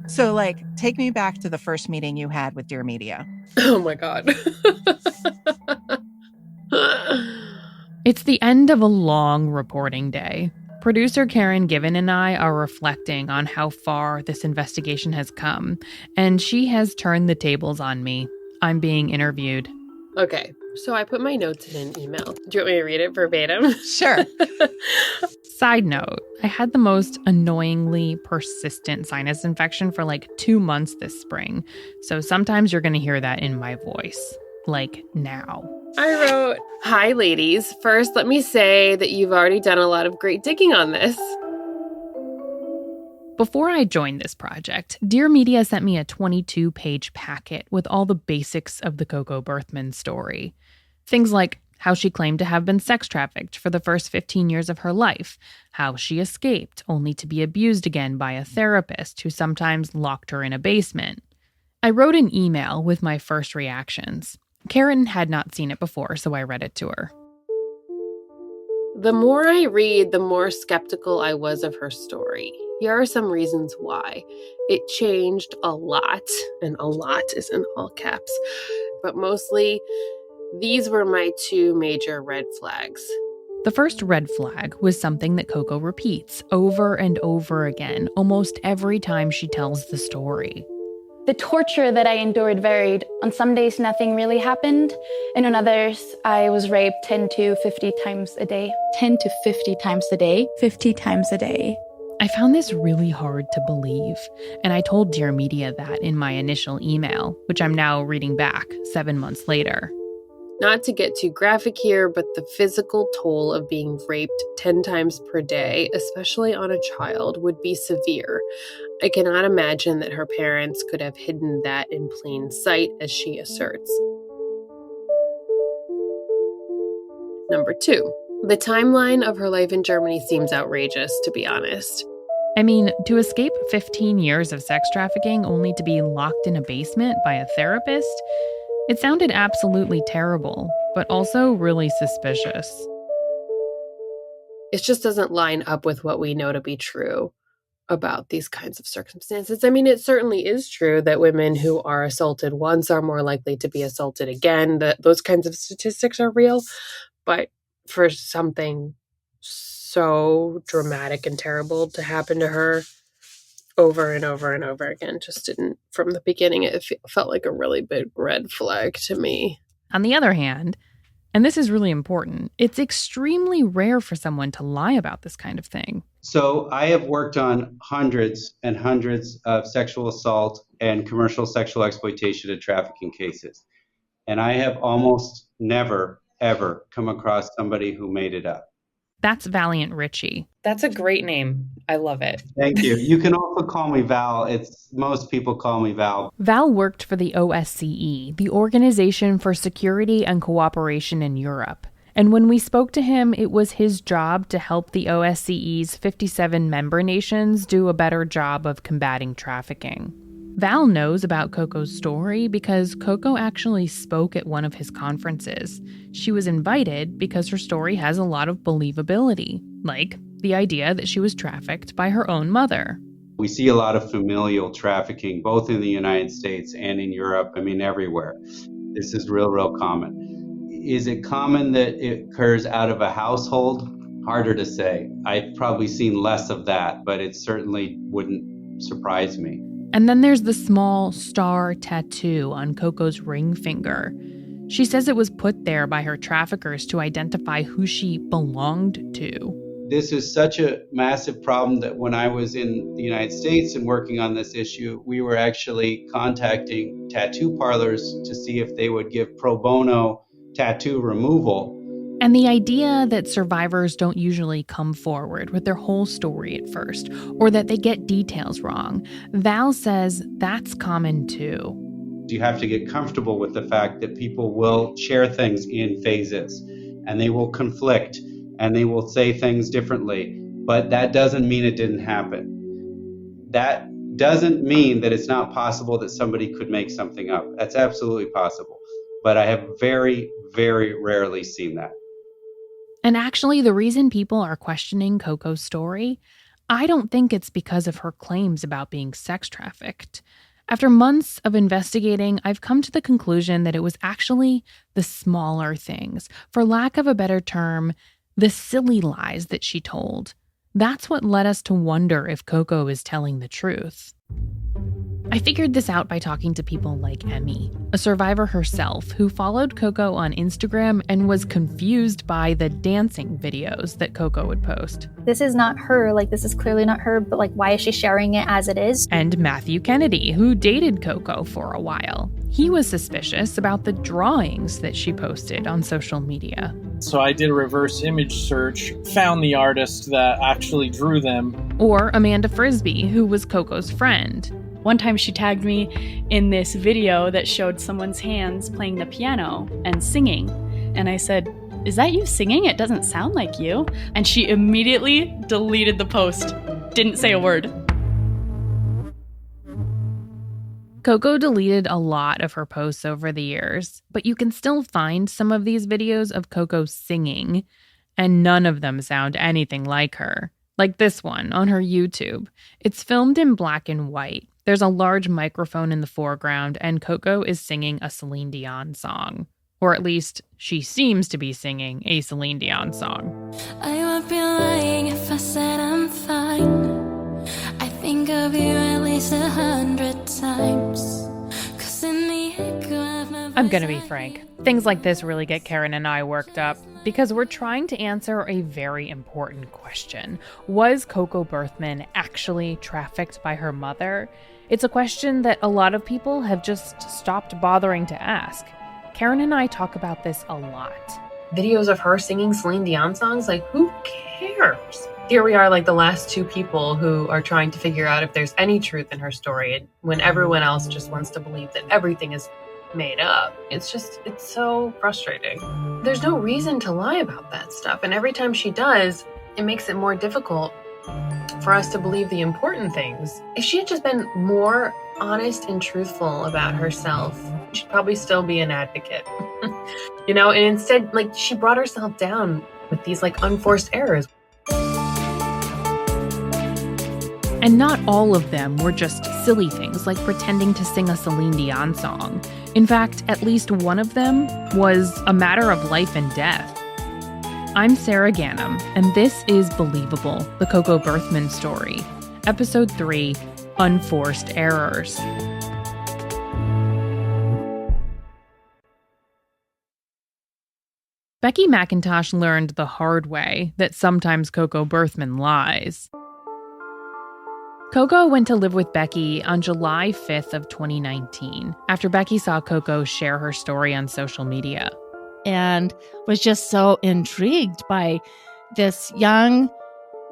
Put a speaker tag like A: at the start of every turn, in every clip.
A: So, take me back to the first meeting you had with Dear Media.
B: Oh my God.
C: It's the end of a long reporting day. Producer Karen Given and I are reflecting on how far this investigation has come, and she has turned the tables on me. I'm being interviewed.
B: Okay, so I put my notes in an email. Do you want me to read it verbatim?
A: Sure.
C: Side note, I had the most annoyingly persistent sinus infection for 2 months this spring, so sometimes you're going to hear that in my voice. Now.
B: I wrote, "Hi, ladies. First, let me say that you've already done a lot of great digging on this."
C: Before I joined this project, Dear Media sent me a 22-page packet with all the basics of the Coco Berthmann story. Things like how she claimed to have been sex trafficked for the first 15 years of her life, how she escaped only to be abused again by a therapist who sometimes locked her in a basement. I wrote an email with my first reactions. Karen had not seen it before, so I read it to her.
B: The more I read, the more skeptical I was of her story. Here are some reasons why. It changed a lot, and a lot is in all caps, but mostly these were my two major red flags.
C: The first red flag was something that Coco repeats over and over again, almost every time she tells the story.
D: The torture that I endured varied. On some days, nothing really happened, and on others, I was raped 10 to 50 times a day.
E: 10 to 50 times a day? 50 times a day.
C: I found this really hard to believe, and I told Dear Media that in my initial email, which I'm now reading back 7 months later.
B: Not to get too graphic here, but the physical toll of being raped 10 times per day, especially on a child, would be severe. I cannot imagine that her parents could have hidden that in plain sight, as she asserts. Number 2, the timeline of her life in Germany seems outrageous, to be honest.
C: I mean, to escape 15 years of sex trafficking only to be locked in a basement by a therapist, it sounded absolutely terrible, but also really suspicious.
B: It just doesn't line up with what we know to be true about these kinds of circumstances. I mean, it certainly is true that women who are assaulted once are more likely to be assaulted again. That those kinds of statistics are real. But for something so dramatic and terrible to happen to her over and over and over again just didn't, from the beginning, it felt like a really big red flag to me.
C: On the other hand, and this is really important, it's extremely rare for someone to lie about this kind of thing.
F: So I have worked on hundreds and hundreds of sexual assault and commercial sexual exploitation and trafficking cases. And I have almost never, ever come across somebody who made it up.
C: That's Valiant Richie.
B: That's a great name. I love it.
F: Thank you. You can also call me Val. Most people call me Val.
C: Val worked for the OSCE, the Organization for Security and Cooperation in Europe. And when we spoke to him, it was his job to help the OSCE's 57 member nations do a better job of combating trafficking. Val knows about Coco's story because Coco actually spoke at one of his conferences. She was invited because her story has a lot of believability, like the idea that she was trafficked by her own mother.
F: We see a lot of familial trafficking, both in the United States and in Europe, everywhere. This is real common. Is it common that it occurs out of a household? Harder to say. I've probably seen less of that, but it certainly wouldn't surprise me.
C: And then there's the small star tattoo on Coco's ring finger. She says it was put there by her traffickers to identify who she belonged to.
F: This is such a massive problem that when I was in the United States and working on this issue, we were actually contacting tattoo parlors to see if they would give pro bono tattoo removal.
C: And the idea that survivors don't usually come forward with their whole story at first, or that they get details wrong, Val says that's common too.
F: You have to get comfortable with the fact that people will share things in phases, and they will conflict, and they will say things differently, but that doesn't mean it didn't happen. That doesn't mean that it's not possible that somebody could make something up. That's absolutely possible, but I have very, very rarely seen that.
C: And actually, the reason people are questioning Coco's story, I don't think it's because of her claims about being sex trafficked. After months of investigating, I've come to the conclusion that it was actually the smaller things, for lack of a better term, the silly lies that she told. That's what led us to wonder if Coco is telling the truth. I figured this out by talking to people like Emmy, a survivor herself who followed Coco on Instagram and was confused by the dancing videos that Coco would post.
G: This is not her, this is clearly not her, but why is she sharing it as it is?
C: And Matthew Kennedy, who dated Coco for a while. He was suspicious about the drawings that she posted on social media.
H: So I did a reverse image search, found the artist that actually drew them.
C: Or Amanda Frisbee, who was Coco's friend.
I: One time she tagged me in this video that showed someone's hands playing the piano and singing. And I said, "Is that you singing? It doesn't sound like you." And she immediately deleted the post. Didn't say a word.
C: Coco deleted a lot of her posts over the years, but you can still find some of these videos of Coco singing, and none of them sound anything like her. Like this one on her YouTube. It's filmed in black and white. There's a large microphone in the foreground, and Coco is singing a Celine Dion song. Or at least, she seems to be singing a Celine Dion song.
J: I would be lying if I said I'm fine. I think of you at least 100 times. 'Cause in the echo of my voice,
C: I'm gonna be frank. Things like this really get Karen and I worked up because we're trying to answer a very important question. Was Coco Berthmann actually trafficked by her mother? It's a question that a lot of people have just stopped bothering to ask. Karen and I talk about this a lot.
B: Videos of her singing Celine Dion songs, who cares? Here we are, the last two people who are trying to figure out if there's any truth in her story, when everyone else just wants to believe that everything is made up. It's so frustrating. There's no reason to lie about that stuff, and every time she does, it makes it more difficult for us to believe the important things. If she had just been more honest and truthful about herself, she'd probably still be an advocate. And instead, she brought herself down with these unforced errors.
C: And not all of them were just silly things like pretending to sing a Celine Dion song. In fact, at least one of them was a matter of life and death. I'm Sarah Gannam, and this is Believable, the Coco Berthmann story. Episode 3, Unforced Errors. Becky McIntosh learned the hard way that sometimes Coco Berthmann lies. Coco went to live with Becky on July 5th of 2019, after Becky saw Coco share her story on social media.
E: And was just so intrigued by this young,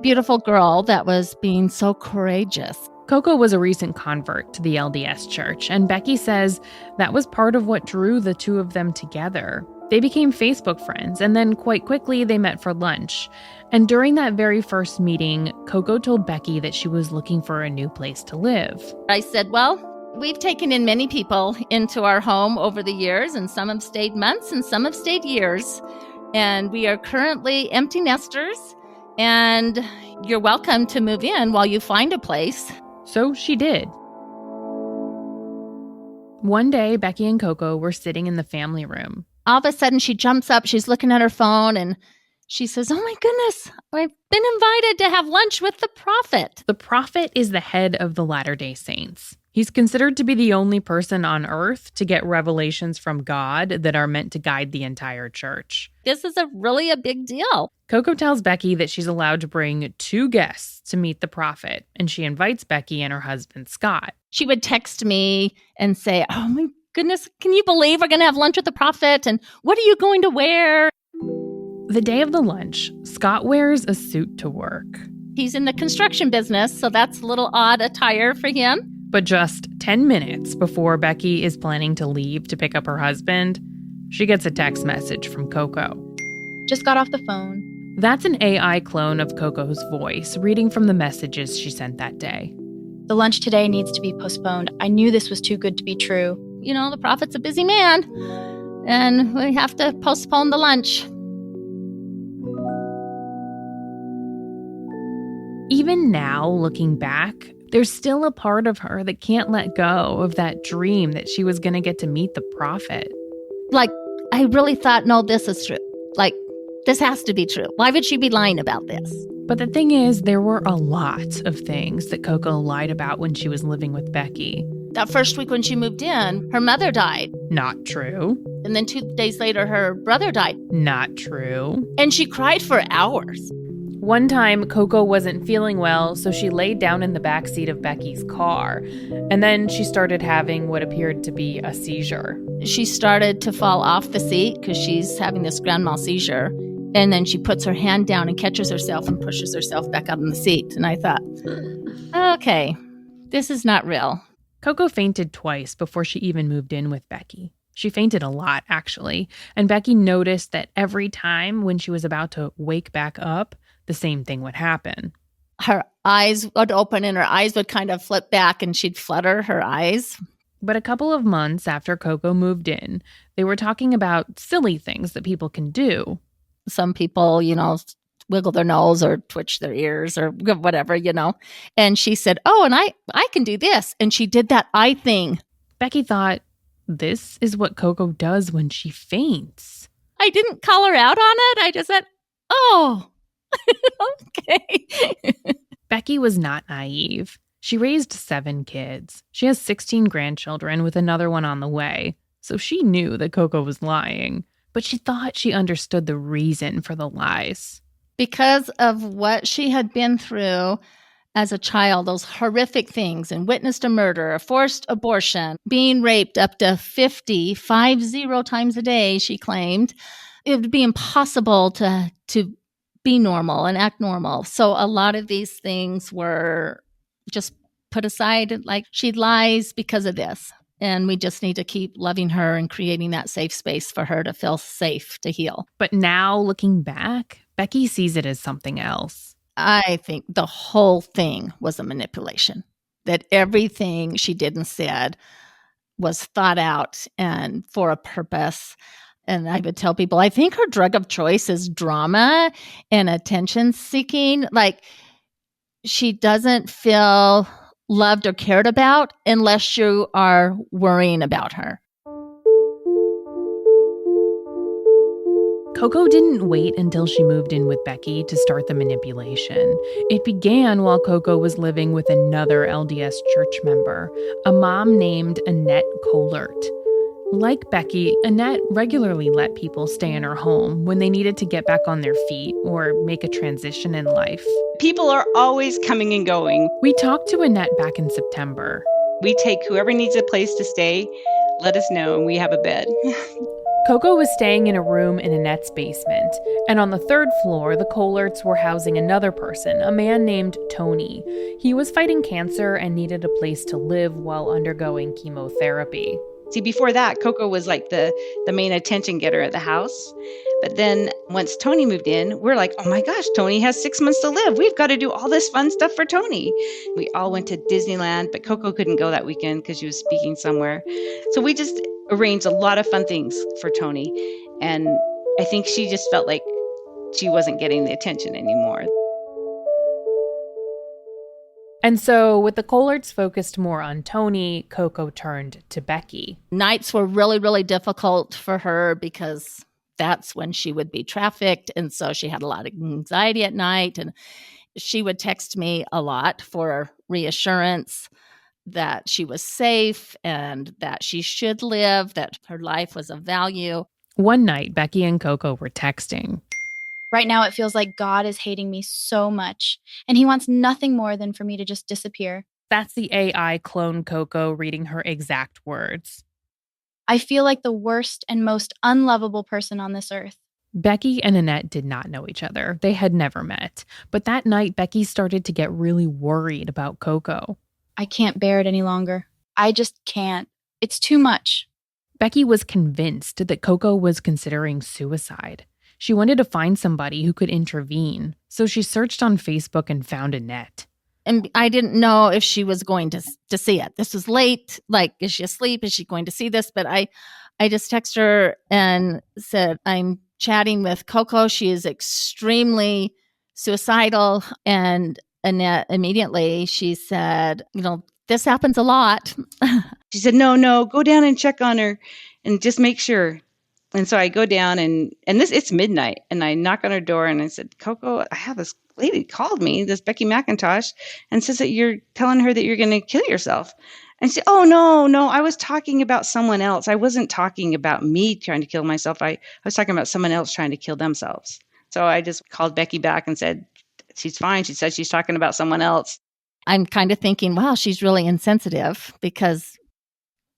E: beautiful girl that was being so courageous.
C: Coco was a recent convert to the LDS Church, and Becky says that was part of what drew the two of them together. They became Facebook friends, and then quite quickly they met for lunch. And during that very first meeting, Coco told Becky that she was looking for a new place to live.
K: I said, well, we've taken in many people into our home over the years, and some have stayed months and some have stayed years. And we are currently empty nesters, and you're welcome to move in while you find a place.
C: So she did. One day, Becky and Coco were sitting in the family room.
K: All of a sudden, she jumps up, she's looking at her phone, and she says, oh my goodness, I've been invited to have lunch with the prophet.
C: The prophet is the head of the Latter-day Saints. He's considered to be the only person on earth to get revelations from God that are meant to guide the entire church.
K: This is really a big deal.
C: Coco tells Becky that she's allowed to bring 2 guests to meet the prophet, and she invites Becky and her husband, Scott.
K: She would text me and say, oh my goodness, can you believe we're going to have lunch with the prophet? And what are you going to wear?
C: The day of the lunch, Scott wears a suit to work.
K: He's in the construction business, so that's a little odd attire for him.
C: But just 10 minutes before Becky is planning to leave to pick up her husband, she gets a text message from Coco.
G: Just got off the phone.
C: That's an AI clone of Coco's voice, reading from the messages she sent that day.
G: The lunch today needs to be postponed. I knew this was too good to be true.
K: You know, the prophet's a busy man, and we have to postpone the lunch.
C: Even now, looking back, there's still a part of her that can't let go of that dream that she was going to get to meet the prophet.
K: Like, I really thought, no, this is true. Like, this has to be true. Why would she be lying about this?
C: But the thing is, there were a lot of things that Coco lied about when she was living with Becky.
K: That first week when she moved in, her mother died.
C: Not true.
K: And then 2 days later, her brother died.
C: Not true.
K: And she cried for hours.
C: One time, Coco wasn't feeling well, so she laid down in the backseat of Becky's car. And then she started having what appeared to be a seizure.
K: She started to fall off the seat because she's having this grand mal seizure. And then she puts her hand down and catches herself and pushes herself back up in the seat. And I thought, okay, this is not real.
C: Coco fainted twice before she even moved in with Becky. She fainted a lot, actually. And Becky noticed that every time when she was about to wake back up, the same thing would happen.
K: Her eyes would open and her eyes would kind of flip back and she'd flutter her eyes.
C: But a couple of months after Coco moved in, they were talking about silly things that people can do.
K: Some people, wiggle their nose or twitch their ears or whatever, And she said, oh, and I can do this. And she did that eye thing.
C: Becky thought, this is what Coco does when she faints.
K: I didn't call her out on it. I just said, oh, okay.
C: Becky was not naive. She raised 7 kids. She has 16 grandchildren with another one on the way. So she knew that Coco was lying. But she thought she understood the reason for the lies.
K: Because of what she had been through as a child, those horrific things, and witnessed a murder, a forced abortion, being raped up to 50 times a day, she claimed, it would be impossible to be normal and act normal. So a lot of these things were just put aside, like she lies because of this. And we just need to keep loving her and creating that safe space for her to feel safe to heal.
C: But now, looking back, Becky sees it as something else.
K: I think the whole thing was a manipulation. That everything she did and said was thought out and for a purpose. And I would tell people, I think her drug of choice is drama and attention seeking. Like, she doesn't feel loved or cared about unless you are worrying about her.
C: Coco didn't wait until she moved in with Becky to start the manipulation. It began while Coco was living with another LDS church member, a mom named Annette Kohlert. Like Becky, Annette regularly let people stay in her home when they needed to get back on their feet or make a transition in life.
L: People are always coming and going.
C: We talked to Annette back in September.
L: We take whoever needs a place to stay, let us know, and we have a bed.
C: Coco was staying in a room in Annette's basement, and on the 3rd floor, the Kohlerts were housing another person, a man named Tony. He was fighting cancer and needed a place to live while undergoing chemotherapy.
L: See, before that, Coco was like the main attention getter at the house. But then once Tony moved in, we're like, oh my gosh, Tony has 6 months to live. We've got to do all this fun stuff for Tony. We all went to Disneyland, but Coco couldn't go that weekend because she was speaking somewhere. So we just arranged a lot of fun things for Tony. And I think she just felt like she wasn't getting the attention anymore.
C: And so with the Kohlerts focused more on Tony, Coco turned to Becky.
K: Nights were really, really difficult for her because that's when she would be trafficked. And so she had a lot of anxiety at night. And she would text me a lot for reassurance that she was safe and that she should live, that her life was of value.
C: One night, Becky and Coco were texting.
G: Right now, it feels like God is hating me so much, and he wants nothing more than for me to just disappear.
C: That's the AI clone Coco reading her exact words.
G: I feel like the worst and most unlovable person on this earth.
C: Becky and Annette did not know each other. They had never met. But that night, Becky started to get really worried about Coco.
G: I can't bear it any longer. I just can't. It's too much.
C: Becky was convinced that Coco was considering suicide. She wanted to find somebody who could intervene, so she searched on Facebook and found Annette.
K: And I didn't know if she was going to see it. This was late. Like, is she asleep? Is she going to see this? But I just texted her and said, I'm chatting with Coco. She is extremely suicidal, and Annette immediately, she said, this happens a lot.
L: She said, no, go down and check on her and just make sure. And so I go down and it's midnight, and I knock on her door and I said, Coco, I have this lady called me, this Becky McIntosh, and says that you're telling her that you're going to kill yourself. And she said, oh, no, I was talking about someone else. I wasn't talking about me trying to kill myself. I was talking about someone else trying to kill themselves. So I just called Becky back and said, she's fine. She said she's talking about someone else.
K: I'm kind of thinking, wow, she's really insensitive, because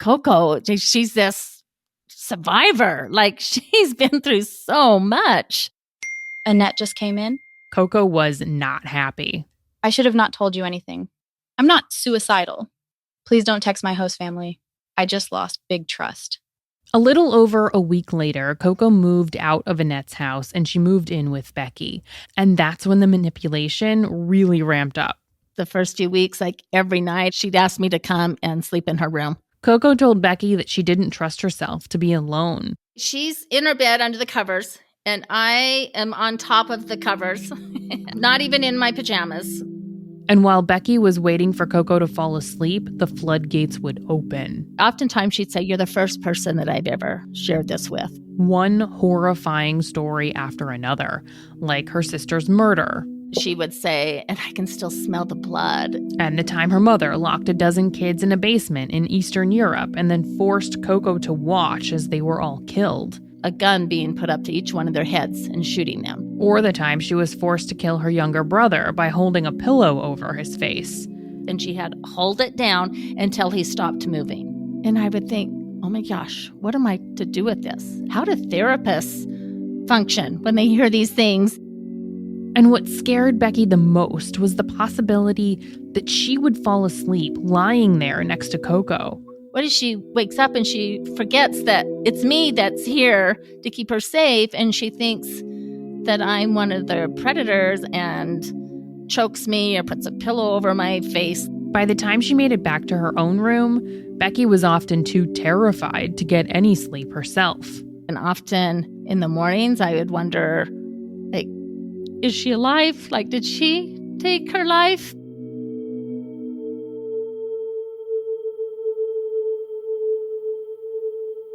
K: Coco, she's this survivor. Like, she's been through so much.
G: Annette just came in.
C: Coco was not happy.
G: I should have not told you anything. I'm not suicidal. Please don't text my host family. I just lost big trust.
C: A little over a week later, Coco moved out of Annette's house and she moved in with Becky. And that's when the manipulation really ramped up.
K: The first few weeks, like every night, she'd ask me to come and sleep in her room.
C: Coco told Becky that she didn't trust herself to be alone.
K: She's in her bed under the covers, and I am on top of the covers, not even in my pajamas.
C: And while Becky was waiting for Coco to fall asleep, the floodgates would open.
K: Oftentimes she'd say, you're the first person that I've ever shared this with.
C: One horrifying story after another, like her sister's murder.
K: She would say, and I can still smell the blood.
C: And the time her mother locked a dozen kids in a basement in Eastern Europe and then forced Coco to watch as they were all killed.
K: A gun being put up to each one of their heads and shooting them.
C: Or the time she was forced to kill her younger brother by holding a pillow over his face.
K: And she had to hold it down until he stopped moving. And I would think, oh my gosh, what am I to do with this? How do therapists function when they hear these things?
C: And what scared Becky the most was the possibility that she would fall asleep lying there next to Coco.
K: What if she wakes up and she forgets that it's me that's here to keep her safe, and she thinks that I'm one of the predators and chokes me or puts a pillow over my face?
C: By the time she made it back to her own room, Becky was often too terrified to get any sleep herself.
K: And often in the mornings, I would wonder, like, is she alive? Like, did she take her life?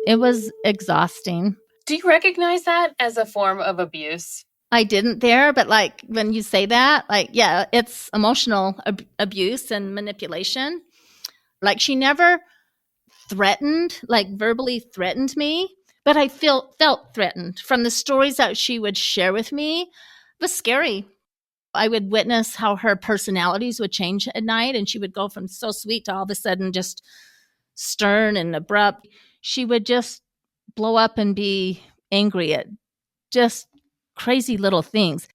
K: It was exhausting.
I: Do you recognize that as a form of abuse?
K: I didn't there, but like when you say that, like, yeah, it's emotional abuse and manipulation. Like, she never threatened, like verbally threatened me, but I felt threatened from the stories that she would share with me. It was scary. I would witness how her personalities would change at night, and she would go from so sweet to all of a sudden just stern and abrupt. She would just blow up and be angry at just crazy little things.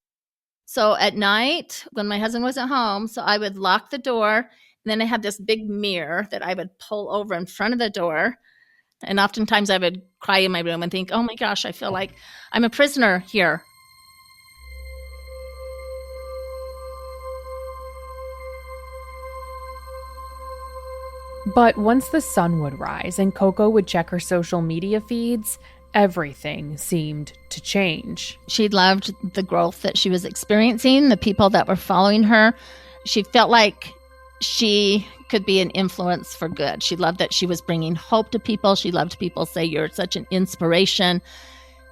K: So at night, when my husband wasn't home, so I would lock the door, and then I had this big mirror that I would pull over in front of the door. And oftentimes I would cry in my room and think, oh my gosh, I feel like I'm a prisoner here.
C: But once the sun would rise and Coco would check her social media feeds, everything seemed to change.
K: She loved the growth that she was experiencing, the people that were following her. She felt like she could be an influence for good. She loved that she was bringing hope to people. She loved people say, you're such an inspiration.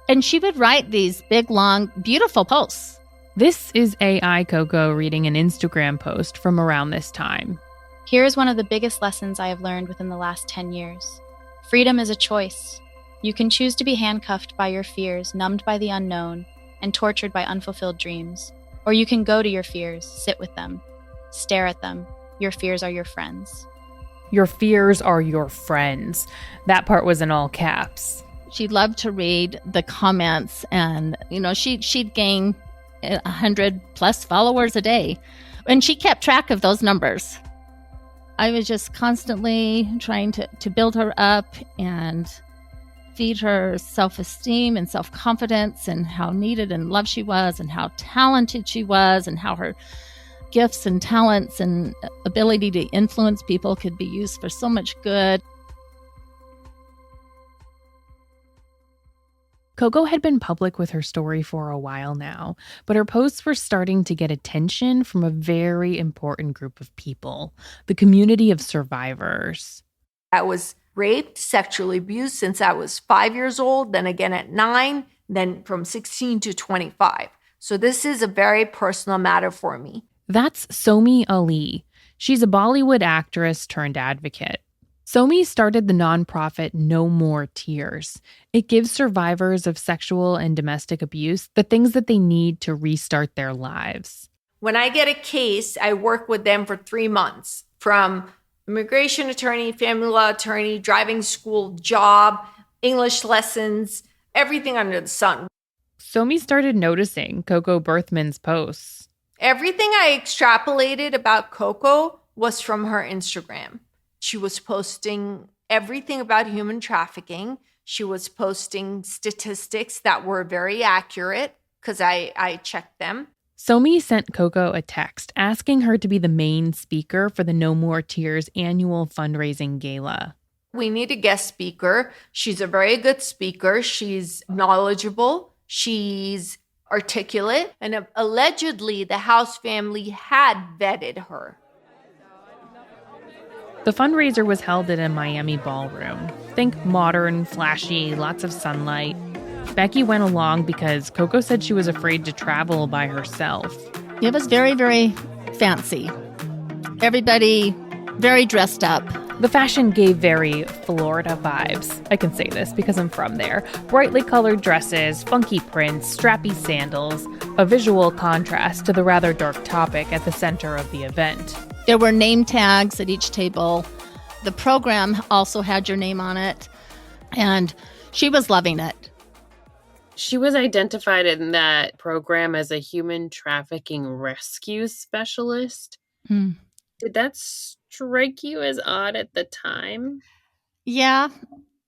K: And she would write these big, long, beautiful posts.
C: This is AI Coco reading an Instagram post from around this time.
G: Here is one of the biggest lessons I have learned within the last 10 years. Freedom is a choice. You can choose to be handcuffed by your fears, numbed by the unknown, and tortured by unfulfilled dreams. Or you can go to your fears, sit with them, stare at them. Your fears are your friends.
C: Your fears are your friends. That part was in all caps.
K: She loved to read the comments, and she'd gain 100+ followers a day, and she kept track of those numbers. I was just constantly trying to build her up and feed her self-esteem and self-confidence, and how needed and loved she was, and how talented she was, and how her gifts and talents and ability to influence people could be used for so much good.
C: Coco had been public with her story for a while now, but her posts were starting to get attention from a very important group of people, the community of survivors.
M: I was raped, sexually abused since I was 5 years old, then again at 9, then from 16 to 25. So this is a very personal matter for me.
C: That's Somi Ali. She's a Bollywood actress turned advocate. Somi started the nonprofit No More Tears. It gives survivors of sexual and domestic abuse the things that they need to restart their lives.
M: When I get a case, I work with them for 3 months, from immigration attorney, family law attorney, driving school, job, English lessons, everything under the sun.
C: Somi started noticing Coco Berthmann's posts.
M: Everything I extrapolated about Coco was from her Instagram. She was posting everything about human trafficking. She was posting statistics that were very accurate because I checked them.
C: Somi sent Coco a text asking her to be the main speaker for the No More Tears annual fundraising gala.
M: We need a guest speaker. She's a very good speaker. She's knowledgeable. She's articulate. And allegedly, the House family had vetted her.
C: The fundraiser was held at a Miami ballroom. Think modern, flashy, lots of sunlight. Becky went along because Coco said she was afraid to travel by herself.
E: It was very, very fancy. Everybody very dressed up.
C: The fashion gave very Florida vibes. I can say this because I'm from there. Brightly colored dresses, funky prints, strappy sandals, a visual contrast to the rather dark topic at the center of the event.
E: There were name tags at each table. The program also had your name on it, and she was loving it.
B: She was identified in that program as a human trafficking rescue specialist. Did that strike you as odd at the time?
E: Yeah,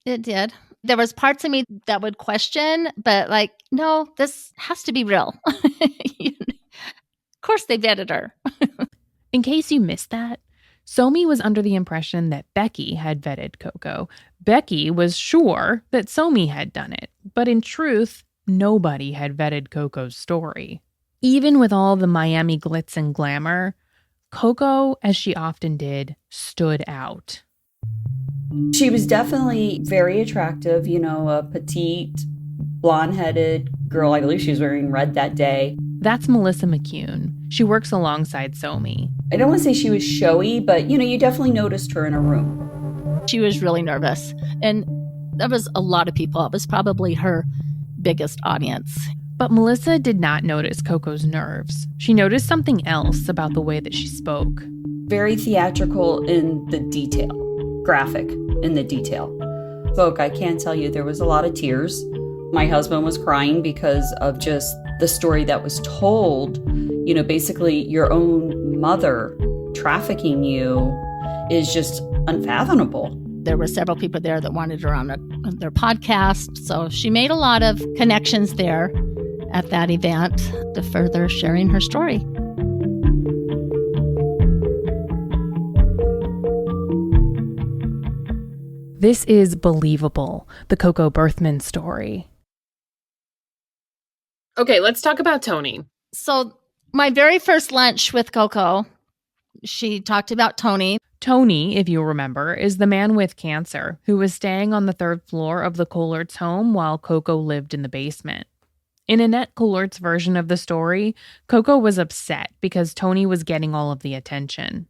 E: it did. There was parts of me that would question, but no, this has to be real. Of course they vetted her.
C: In case you missed that, Somi was under the impression that Becky had vetted Coco. Becky was sure that Somi had done it, but in truth, nobody had vetted Coco's story. Even with all the Miami glitz and glamour, Coco, as she often did, stood out.
N: She was definitely very attractive, a petite, blonde-headed girl. I believe she was wearing red that day.
C: That's Melissa McCune. She works alongside Somi.
N: I don't want to say she was showy, but, you definitely noticed her in a room.
E: She was really nervous. And there was a lot of people. It was probably her biggest audience.
C: But Melissa did not notice Coco's nerves. She noticed something else about the way that she spoke.
N: Very theatrical in the detail, graphic in the detail. I can tell you there was a lot of tears. My husband was crying because of just the story that was told. Basically your own mother trafficking you is just unfathomable.
E: There were several people there that wanted her on their podcast. So she made a lot of connections there at that event to further sharing her story.
C: This is Believable, the Coco Berthmann story.
B: Okay, let's talk about Tony.
E: So my very first lunch with Coco, she talked about Tony.
C: Tony, if you remember, is the man with cancer who was staying on the 3rd floor of the Collart's home while Coco lived in the basement. In Annette Collart's version of the story, Coco was upset because Tony was getting all of the attention.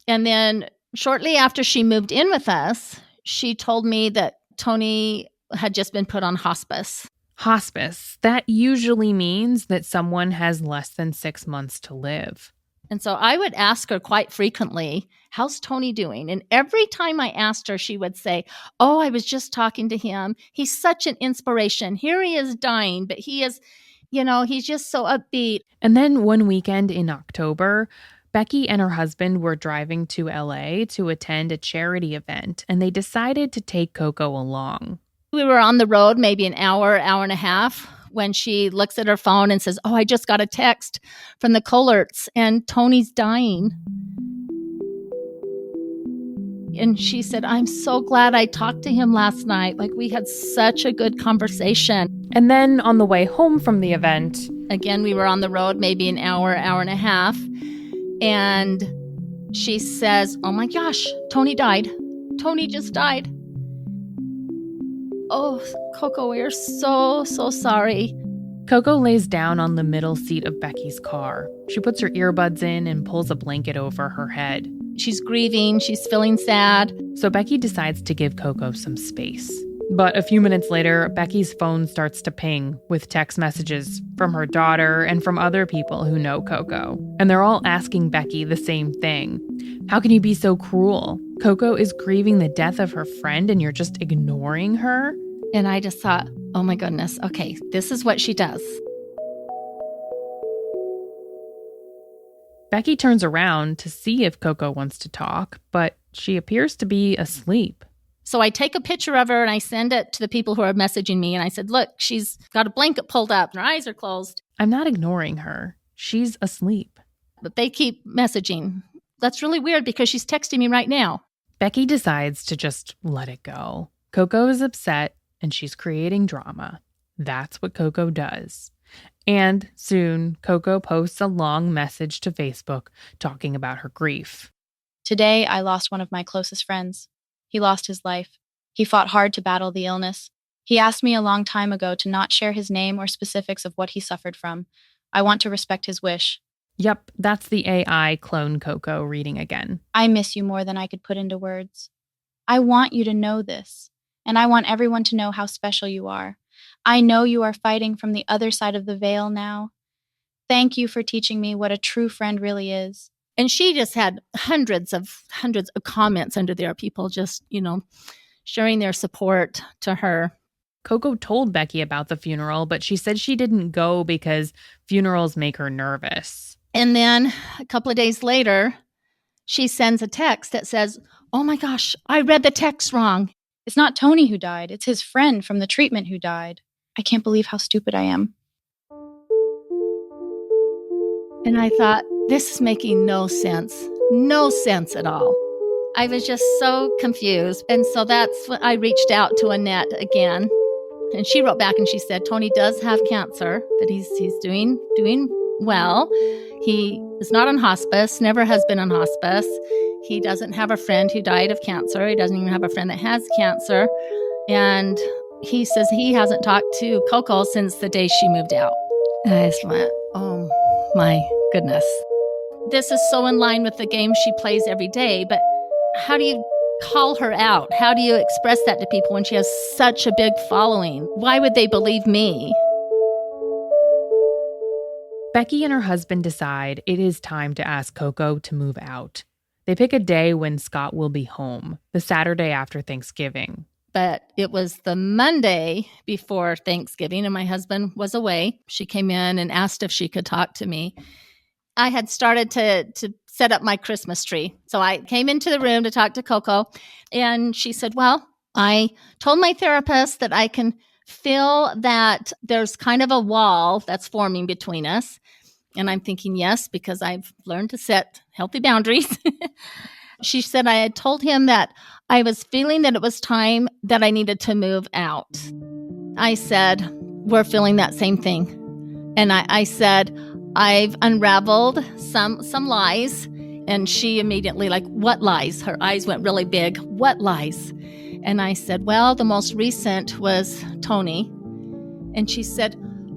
E: And then shortly after she moved in with us, she told me that Tony had just been put on hospice.
C: Hospice. That usually means that someone has less than 6 months to live.
E: And so I would ask her quite frequently, how's Tony doing? And every time I asked her, she would say, oh, I was just talking to him. He's such an inspiration. Here he is dying, but he is, he's just so upbeat.
C: And then one weekend in October, Becky and her husband were driving to LA to attend a charity event, and they decided to take Coco along.
E: We were on the road maybe an hour and a half when she looks at her phone and says, oh, I just got a text from the Collarts and Tony's dying. And she said, I'm so glad I talked to him last night. We had such a good conversation.
C: And then on the way home from the event,
E: again, we were on the road maybe an hour, hour and a half. And she says, oh my gosh, Tony died. Tony just died. Oh, Coco, we're so sorry.
C: Coco lays down on the middle seat of Becky's car. She puts her earbuds in and pulls a blanket over her head.
E: She's grieving. She's feeling sad.
C: So Becky decides to give Coco some space. But a few minutes later, Becky's phone starts to ping with text messages from her daughter and from other people who know Coco. And they're all asking Becky the same thing. How can you be so cruel? Coco is grieving the death of her friend and you're just ignoring her?
E: And I just thought, oh my goodness, okay, this is what she does.
C: Becky turns around to see if Coco wants to talk, but she appears to be asleep.
E: So I take a picture of her and I send it to the people who are messaging me. And I said, look, she's got a blanket pulled up and her eyes are closed.
C: I'm not ignoring her. She's asleep.
E: But they keep messaging. That's really weird because she's texting me right now.
C: Becky decides to just let it go. Coco is upset and she's creating drama. That's what Coco does. And soon, Coco posts a long message to Facebook talking about her grief.
G: Today, I lost one of my closest friends. He lost his life. He fought hard to battle the illness. He asked me a long time ago to not share his name or specifics of what he suffered from. I want to respect his wish.
C: Yep, that's the AI clone Coco reading again.
G: I miss you more than I could put into words. I want you to know this, and I want everyone to know how special you are. I know you are fighting from the other side of the veil now. Thank you for teaching me what a true friend really is.
E: And she just had hundreds of comments under there, people just, sharing their support to her.
C: Coco told Becky about the funeral, but she said she didn't go because funerals make her nervous.
E: And then a couple of days later, she sends a text that says, oh my gosh, I read the text wrong.
G: It's not Tony who died. It's his friend from the treatment who died. I can't believe how stupid I am.
E: And I thought, this is making no sense at all. I was just so confused. And so that's when I reached out to Annette again. And she wrote back and she said, Tony does have cancer, but he's doing well. He is not on hospice, never has been on hospice. He doesn't have a friend who died of cancer. He doesn't even have a friend that has cancer. And he says he hasn't talked to Coco since the day she moved out. And I just went, oh my goodness. This is so in line with the game she plays every day, but how do you call her out? How do you express that to people when she has such a big following? Why would they believe me?
C: Becky and her husband decide it is time to ask Coco to move out. They pick a day when Scott will be home, the Saturday after Thanksgiving.
E: But it was the Monday before Thanksgiving, and my husband was away. She came in and asked if she could talk to me. I had started to set up my Christmas tree. So I came into the room to talk to Coco, and she said, well, I told my therapist that I can feel that there's kind of a wall that's forming between us. And I'm thinking, yes, because I've learned to set healthy boundaries. She said I had told him that I was feeling that it was time that I needed to move out. I said, we're feeling that same thing. And I said, I've unraveled some lies. And she immediately what lies? Her eyes went really big. What lies? And I said, well, the most recent was Tony. And she said,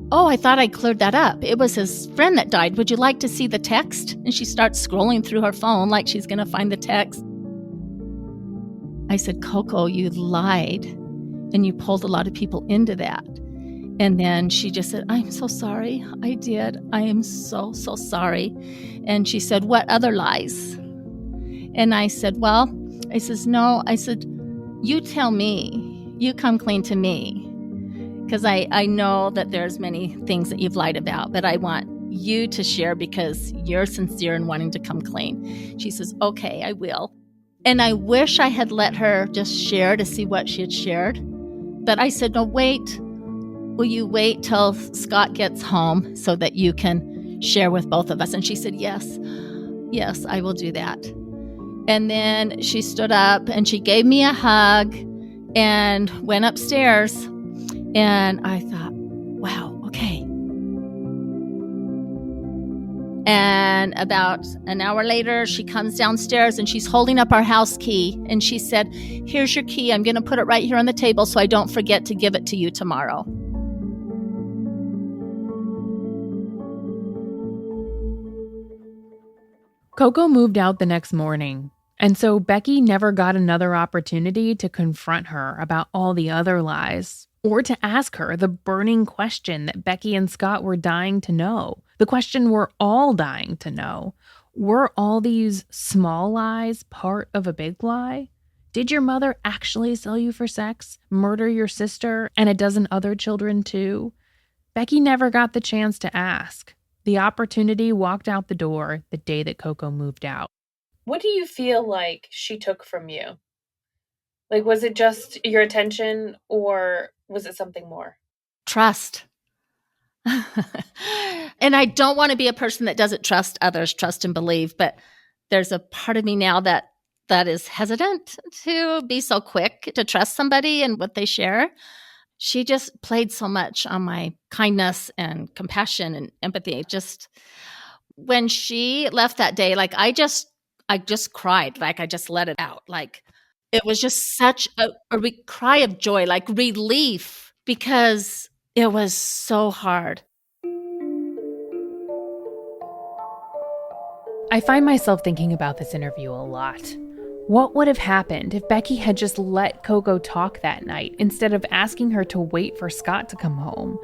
E: oh, I thought I cleared that up. It was his friend that died. Would you like to see the text? And she starts scrolling through her phone like she's going to find the text. I said, Coco, you lied. And you pulled a lot of people into that. And then she just said, I'm so sorry. I did. I am so sorry. And she said, what other lies? And I said, well, no. I said, you tell me. You come clean to me. Because I know that there's many things that you've lied about, but I want you to share because you're sincere in wanting to come clean. She says, okay, I will. And I wish I had let her just share to see what she had shared. But I said, no, wait. Will you wait till Scott gets home so that you can share with both of us? And she said, yes, I will do that. And then she stood up and she gave me a hug and went upstairs. And I thought, And about an hour later, she comes downstairs and she's holding up our house key. And she said, "Here's your key. I'm going to put it right here on the table so I don't forget to give it to you tomorrow."
C: Coco moved out the next morning, and so Becky never got another opportunity to confront her about all the other lies, or to ask her the burning question that Becky and Scott were dying to know, the question we're all dying to know. Were all these small lies part of a big lie? Did your mother actually sell you for sex, murder your sister, and a dozen other children too? Becky never got the chance to ask. The opportunity walked out the door the day that Coco moved out.
B: What do you feel like she took from you? Like, was it just your attention or was it something more?
E: Trust. And I don't want to be a person that doesn't trust others, trust and believe, but there's a part of me now that is hesitant to be so quick to trust somebody and what they share. She just played so much on my kindness and compassion and empathy. Just when she left that day, like I just cried, like I just let it out. Like it was just such a cry of joy, like relief, because it was so hard.
C: I find myself thinking about this interview a lot. What would have happened if Becky had just let Coco talk that night instead of asking her to wait for Scott to come home?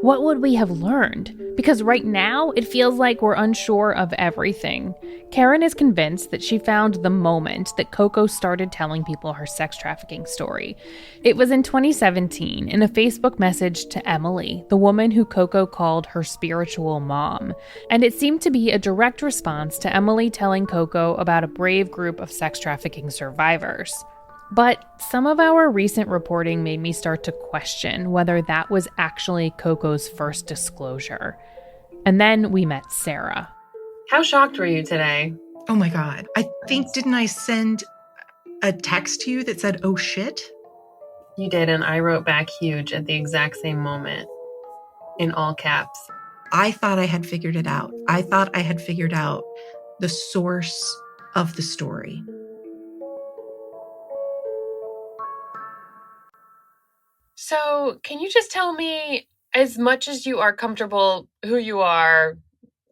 C: What would we have learned? Because right now, it feels like we're unsure of everything. Karen is convinced that she found the moment that Coco started telling people her sex trafficking story. It was in 2017 in a Facebook message to Emily, the woman who Coco called her spiritual mom. And it seemed to be a direct response to Emily telling Coco about a brave group of sex trafficking survivors. But some of our recent reporting made me start to question whether that was actually Coco's first disclosure. And then we met Sarah.
B: How shocked were you today?
A: Oh my God. I think, didn't I send a text to you that said, "Oh shit"?
B: You did, and I wrote back huge at the exact same moment, in all caps.
A: I thought I had figured it out. I thought I had figured out the source of the story.
B: So, can you just tell me, as much as you are comfortable, who you are,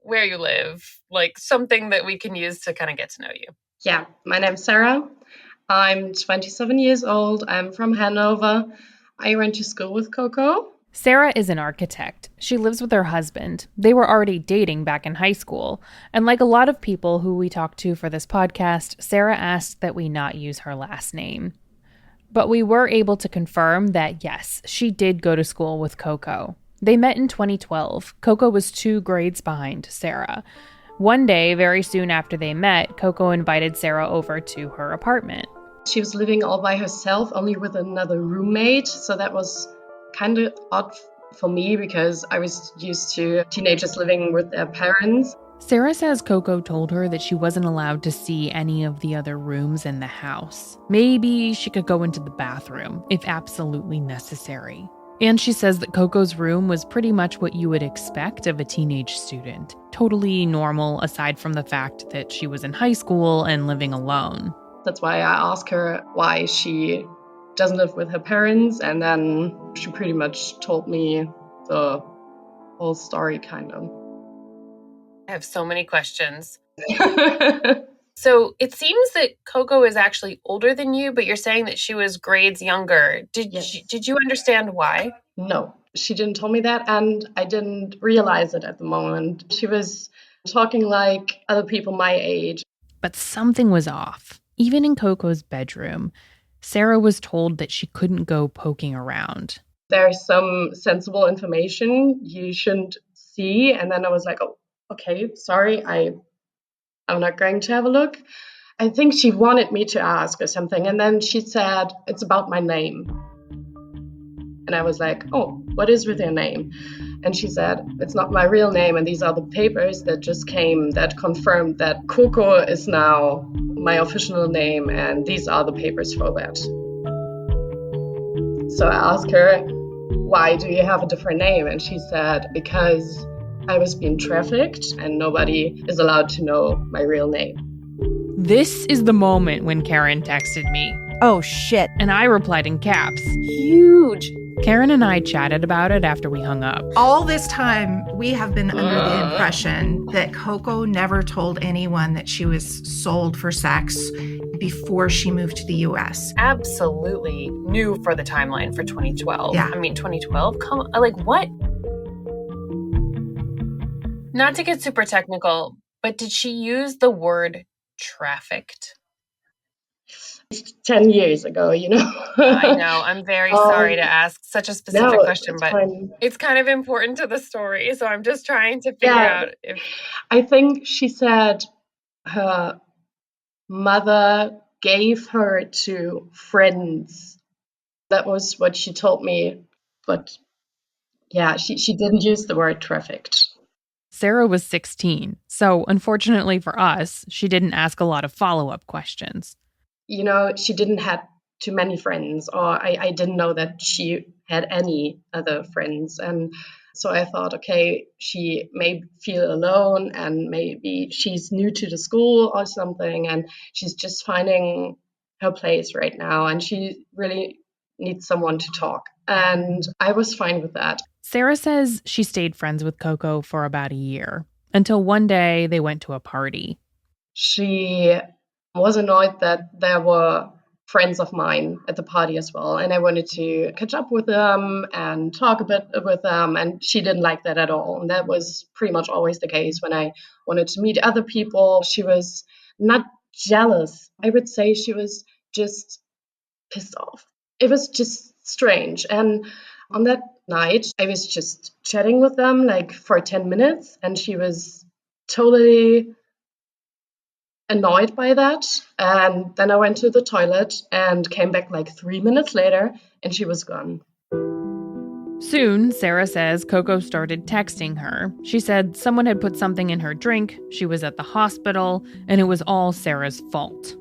B: where you live, like something that we can use to kind of get to know you?
O: Yeah, my name's Sarah. I'm 27 years old. I'm from Hanover. I went to school with Coco.
C: Sarah is an architect. She lives with her husband. They were already dating back in high school. And like a lot of people who we talked to for this podcast, Sarah asked that we not use her last name. But we were able to confirm that, yes, she did go to school with Coco. They met in 2012. Coco was 2 grades behind Sarah. One day, very soon after they met, Coco invited Sarah over to her apartment.
O: She was living all by herself, only with another roommate. So that was kind of odd for me because I was used to teenagers living with their parents.
C: Sarah says Coco told her that she wasn't allowed to see any of the other rooms in the house. Maybe she could go into the bathroom, if absolutely necessary. And she says that Coco's room was pretty much what you would expect of a teenage student. Totally normal, aside from the fact that she was in high school and living alone.
O: That's why I asked her why she doesn't live with her parents, and then she pretty much told me the whole story, kind of.
B: I have so many questions. So it seems that Coco is actually older than you, but you're saying that she was grades younger. Did you understand why?
O: No, she didn't tell me that, and I didn't realize it at the moment. She was talking like other people my age.
C: But something was off. Even in Coco's bedroom, Sarah was told that she couldn't go poking around.
O: There's some sensible information you shouldn't see, and then I was like, oh, okay, sorry, I'm not going to have a look. I think she wanted me to ask or something, and then she said, it's about my name. And I was like, oh, what is with your name? And she said, it's not my real name, and these are the papers that just came that confirmed that Coco is now my official name, and these are the papers for that. So I asked her, why do you have a different name? And she said, because I was being trafficked and nobody is allowed to know my real name.
C: This is the moment when Karen texted me.
P: Oh, shit.
C: And I replied in caps.
B: Huge.
C: Karen and I chatted about it after we hung up.
A: All this time, we have been under the impression that Coco never told anyone that she was sold for sex before she moved to the U.S.
B: Absolutely new for the timeline for 2012.
A: Yeah.
B: I mean, 2012? Come on, like what? Not to get super technical, but did she use the word trafficked?
O: 10 years ago, you know.
B: I know. I'm very sorry to ask such a specific question, but
O: fine.
B: It's kind of important to the story. So I'm just trying to figure out if...
O: I think she said her mother gave her to friends. That was what she told me. But yeah, she didn't use the word trafficked.
C: Sarah was 16, so unfortunately for us, she didn't ask a lot of follow-up questions.
O: You know, she didn't have too many friends, or I didn't know that she had any other friends. And so I thought, okay, she may feel alone and maybe she's new to the school or something and she's just finding her place right now and she really needs someone to talk. And I was fine with that.
C: Sarah says she stayed friends with Coco for about a year, until one day they went to a party.
O: She was annoyed that there were friends of mine at the party as well, and I wanted to catch up with them and talk a bit with them, and she didn't like that at all. And that was pretty much always the case when I wanted to meet other people. She was not jealous. I would say she was just pissed off. It was just strange. And on that night, I was just chatting with them like for 10 minutes, and she was totally annoyed by that. And then I went to the toilet and came back like 3 minutes later and she was gone.
C: Soon, Sarah says Coco started texting her. She said someone had put something in her drink, she was at the hospital, and it was all Sarah's fault.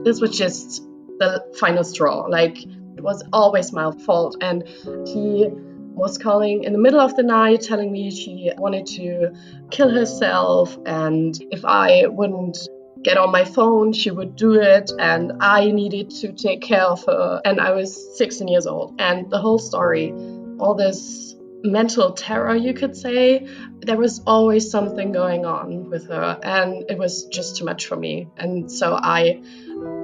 O: This was just the final straw. Like, it was always my fault. And she was calling in the middle of the night telling me she wanted to kill herself, and if I wouldn't get on my phone, she would do it, and I needed to take care of her. And I was 16 years old. And the whole story, all this mental terror, you could say, there was always something going on with her, and it was just too much for me. And so I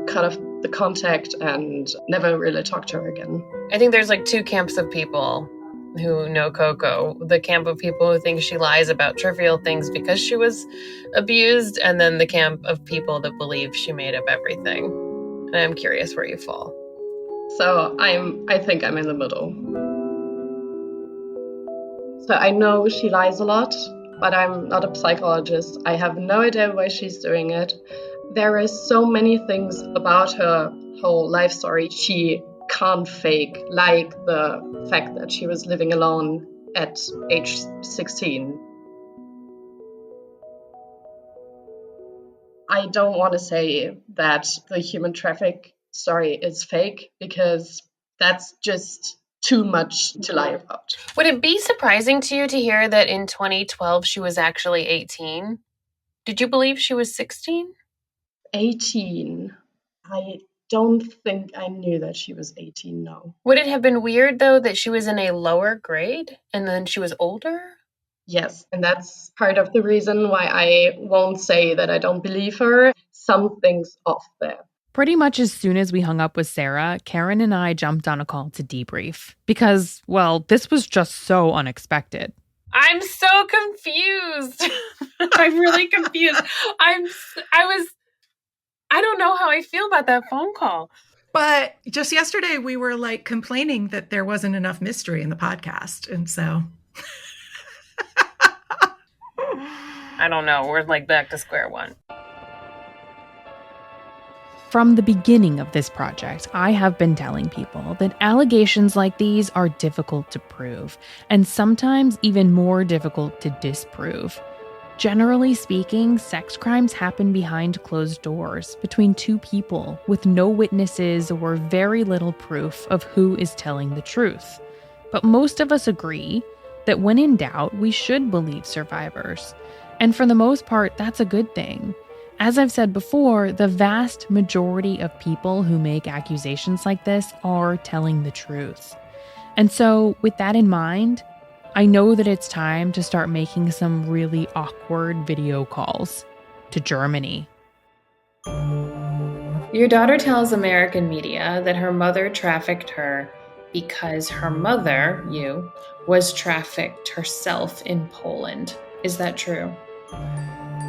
O: cut off the contact and never really talked to her again.
B: I think there's like two camps of people who know Coco. The camp of people who think she lies about trivial things because she was abused, and then the camp of people that believe she made up everything. And I'm curious where you fall.
O: So I think I'm in the middle. So I know she lies a lot, but I'm not a psychologist. I have no idea why she's doing it. There is so many things about her whole life story she can't fake, like the fact that she was living alone at age 16. I don't want to say that the human traffic story is fake, because that's just too much to lie about.
B: Would it be surprising to you to hear that in 2012 she was actually 18? Did you believe she was 16?
O: 18. I don't think I knew that she was 18, no.
B: Would it have been weird, though, that she was in a lower grade and then she was older?
O: Yes, and that's part of the reason why I won't say that I don't believe her. Something's off there.
C: Pretty much as soon as we hung up with Sarah, Karen and I jumped on a call to debrief. Because, well, this was just so unexpected.
B: I'm so confused. I'm really confused. I don't know how I feel about that phone call.
A: But just yesterday, we were like complaining that there wasn't enough mystery in the podcast. And so...
B: I don't know. We're like back to square one.
C: From the beginning of this project, I have been telling people that allegations like these are difficult to prove, and sometimes even more difficult to disprove. Generally speaking, sex crimes happen behind closed doors between two people with no witnesses or very little proof of who is telling the truth. But most of us agree that when in doubt, we should believe survivors. And for the most part, that's a good thing. As I've said before, the vast majority of people who make accusations like this are telling the truth. And so, with that in mind, I know that it's time to start making some really awkward video calls to Germany. Your daughter tells American media that her mother trafficked her because her mother, you, was trafficked herself in Poland. Is that true?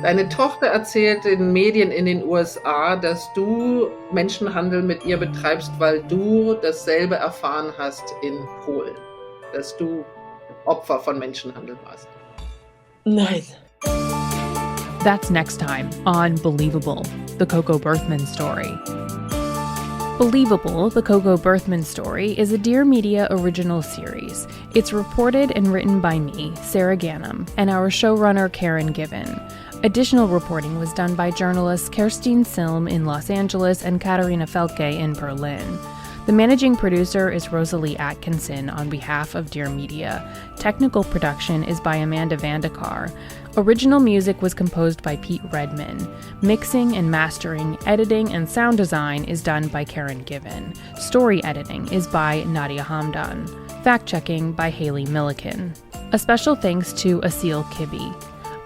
P: Deine Tochter erzählt den Medien in den USA, dass du Menschenhandel mit ihr betreibst, weil du dasselbe erfahren hast in Polen. Dass du Opfer von Menschenhandel warst.
O: Nein.
C: That's next time on Believable, the Coco Berthmann story. Believable, the Coco Berthmann story, is a Dear Media original series. It's reported and written by me, Sarah Ganem, and our showrunner, Karen Given. Additional reporting was done by journalists Kerstin Silm in Los Angeles and Katharina Felke in Berlin. The managing producer is Rosalie Atkinson on behalf of Dear Media. Technical production is by Amanda Vandekar. Original music was composed by Pete Redman. Mixing and mastering, editing, and sound design is done by Karen Given. Story editing is by Nadia Hamdan. Fact-checking by Haley Milliken. A special thanks to Asil Kibbe.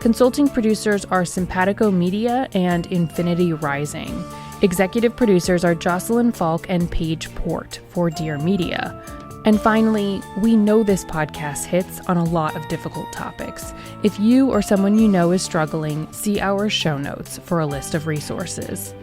C: Consulting producers are Simpatico Media and Infinity Rising. Executive producers are Jocelyn Falk and Paige Port for Dear Media. And finally, we know this podcast hits on a lot of difficult topics. If you or someone you know is struggling, see our show notes for a list of resources.